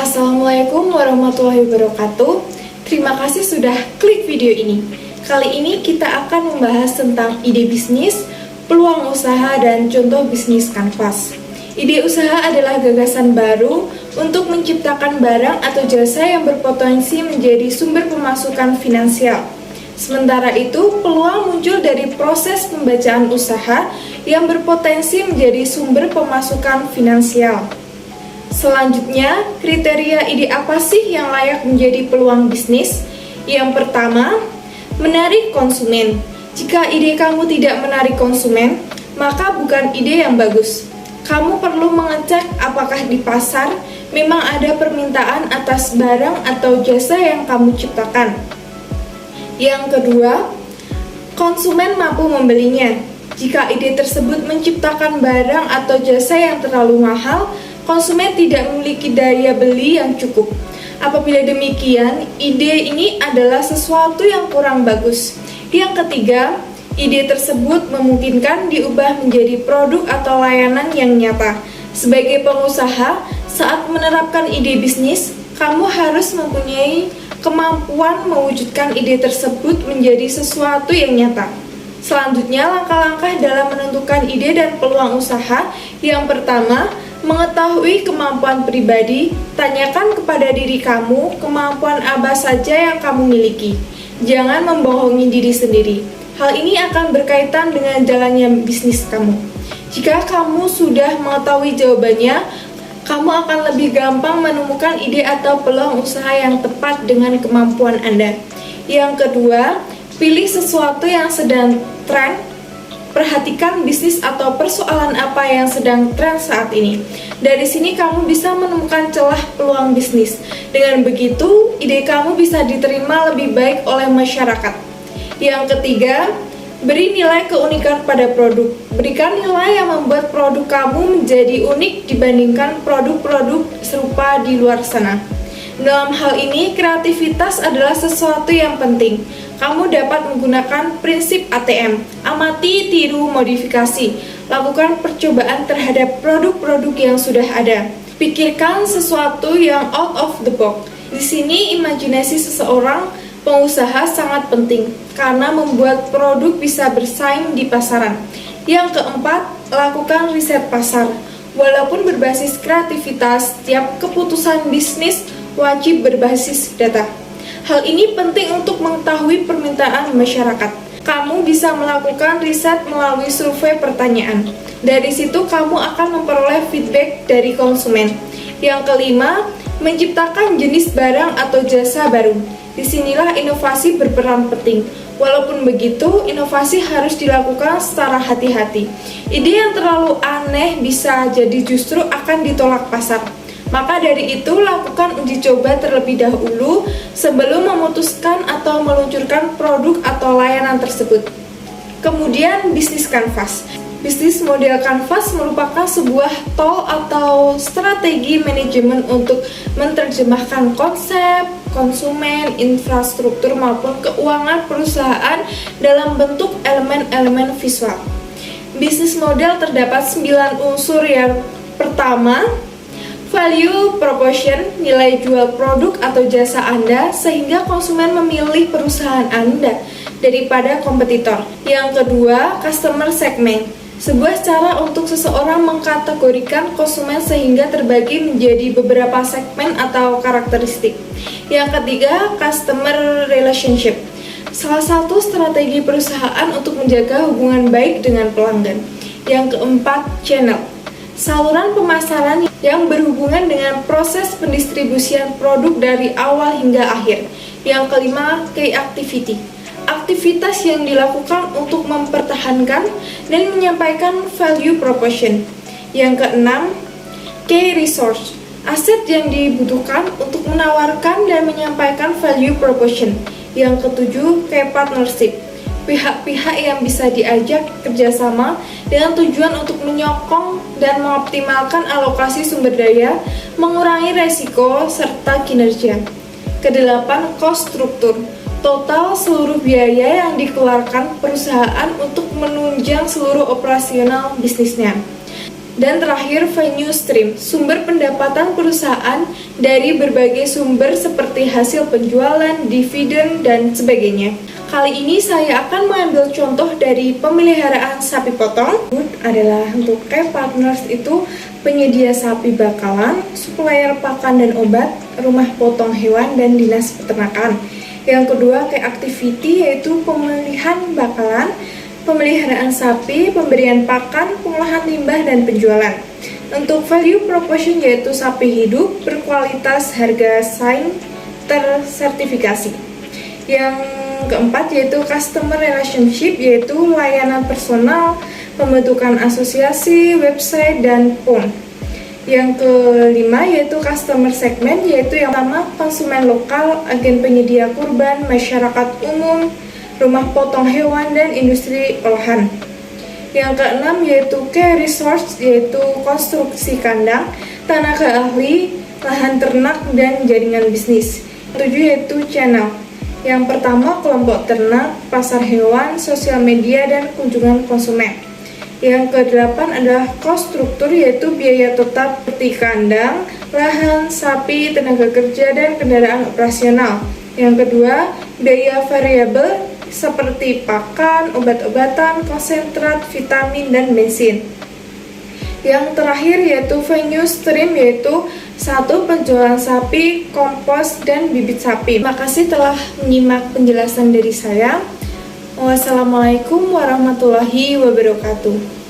Assalamualaikum warahmatullahi wabarakatuh. Terima kasih sudah klik video ini. Kali ini kita akan membahas tentang ide bisnis, peluang usaha, dan contoh bisnis kanvas. Ide usaha adalah gagasan baru untuk menciptakan barang atau jasa yang berpotensi menjadi sumber pemasukan finansial. Sementara itu, peluang muncul dari proses pembacaan usaha yang berpotensi menjadi sumber pemasukan finansial. Selanjutnya, kriteria ide apa sih yang layak menjadi peluang bisnis? Yang pertama, menarik konsumen. Jika ide kamu tidak menarik konsumen, maka bukan ide yang bagus. Kamu perlu mengecek apakah di pasar memang ada permintaan atas barang atau jasa yang kamu ciptakan. Yang kedua, konsumen mampu membelinya. Jika ide tersebut menciptakan barang atau jasa yang terlalu mahal, konsumen tidak memiliki daya beli yang cukup. Apabila demikian, ide ini adalah sesuatu yang kurang bagus. Yang ketiga, ide tersebut memungkinkan diubah menjadi produk atau layanan yang nyata. Sebagai pengusaha, saat menerapkan ide bisnis, kamu harus mempunyai kemampuan mewujudkan ide tersebut menjadi sesuatu yang nyata. Selanjutnya, langkah-langkah dalam menentukan ide dan peluang usaha. Yang pertama, mengetahui kemampuan pribadi. Tanyakan kepada diri kamu kemampuan apa saja yang kamu miliki. Jangan membohongi diri sendiri. Hal ini akan berkaitan dengan jalannya bisnis kamu. Jika kamu sudah mengetahui jawabannya, kamu akan lebih gampang menemukan ide atau peluang usaha yang tepat dengan kemampuan Anda. Yang kedua, pilih sesuatu yang sedang tren. Perhatikan bisnis atau persoalan apa yang sedang tren saat ini. Dari sini kamu bisa menemukan celah peluang bisnis. Dengan begitu, ide kamu bisa diterima lebih baik oleh masyarakat. Yang ketiga, beri nilai keunikan pada produk. Berikan nilai yang membuat produk kamu menjadi unik dibandingkan produk-produk serupa di luar sana. Dalam hal ini, kreativitas adalah sesuatu yang penting. Kamu dapat menggunakan prinsip ATM, amati, tiru, modifikasi. Lakukan percobaan terhadap produk-produk yang sudah ada. Pikirkan sesuatu yang out of the box. Di sini, imajinasi seseorang pengusaha sangat penting karena membuat produk bisa bersaing di pasaran. Yang keempat, lakukan riset pasar. Walaupun berbasis kreativitas, setiap keputusan bisnis wajib berbasis data. Hal ini penting untuk mengetahui permintaan masyarakat. Kamu bisa melakukan riset melalui survei pertanyaan. Dari situ kamu akan memperoleh feedback dari konsumen. Yang kelima, menciptakan jenis barang atau jasa baru. Disinilah inovasi berperan penting. Walaupun begitu, inovasi harus dilakukan secara hati-hati. Ide yang terlalu aneh bisa jadi justru akan ditolak pasar. Maka dari itu, lakukan uji coba terlebih dahulu sebelum memutuskan atau meluncurkan produk atau layanan tersebut. Kemudian, bisnis kanvas. Bisnis model kanvas merupakan sebuah tol atau strategi manajemen untuk menerjemahkan konsep, konsumen, infrastruktur maupun keuangan perusahaan dalam bentuk elemen-elemen visual. Bisnis model terdapat 9 unsur. Yang pertama, value proposition, nilai jual produk atau jasa Anda sehingga konsumen memilih perusahaan Anda daripada kompetitor. Yang kedua, customer segment, sebuah cara untuk seseorang mengkategorikan konsumen sehingga terbagi menjadi beberapa segmen atau karakteristik. Yang ketiga, customer relationship, salah satu strategi perusahaan untuk menjaga hubungan baik dengan pelanggan. Yang keempat, channel, saluran pemasaran yang berhubungan dengan proses pendistribusian produk dari awal hingga akhir. Yang kelima, key activity, aktivitas yang dilakukan untuk mempertahankan dan menyampaikan value proposition. Yang keenam, key resource, aset yang dibutuhkan untuk menawarkan dan menyampaikan value proposition. Yang ketujuh, key partnership, pihak-pihak yang bisa diajak kerjasama dengan tujuan untuk menyokong dan mengoptimalkan alokasi sumber daya, mengurangi resiko, serta kinerja. Kedelapan, cost struktur, total seluruh biaya yang dikeluarkan perusahaan untuk menunjang seluruh operasional bisnisnya. Dan terakhir, revenue stream, sumber pendapatan perusahaan dari berbagai sumber seperti hasil penjualan, dividen, dan sebagainya. Kali ini saya akan mengambil contoh dari pemeliharaan sapi potong. Adalah untuk Partners itu penyedia sapi bakalan, supplier pakan dan obat, rumah potong hewan, dan dinas peternakan. Yang kedua Activity yaitu pemilihan bakalan, pemeliharaan sapi, pemberian pakan, pengolahan limbah, dan penjualan. Untuk value proposition yaitu sapi hidup, berkualitas, harga saing, tersertifikasi. Yang keempat yaitu customer relationship yaitu layanan personal, pembentukan asosiasi, website, dan phone. Yang kelima yaitu customer segment yaitu yang pertama konsumen lokal, agen penyedia kurban, masyarakat umum, rumah potong hewan, dan industri olahan. Yang keenam yaitu key resource yaitu konstruksi kandang, tenaga ahli, lahan ternak, dan jaringan bisnis. Tujuh yaitu channel. Yang pertama kelompok ternak, pasar hewan, sosial media, dan kunjungan konsumen. Yang kedelapan adalah cost struktur yaitu biaya tetap seperti kandang, lahan, sapi, tenaga kerja, dan kendaraan operasional. Yang kedua, biaya variabel seperti pakan, obat-obatan, konsentrat, vitamin, dan bensin. Yang terakhir yaitu venue stream yaitu satu penjualan sapi, kompos, dan bibit sapi. Terima kasih telah menyimak penjelasan dari saya. Wassalamualaikum warahmatullahi wabarakatuh.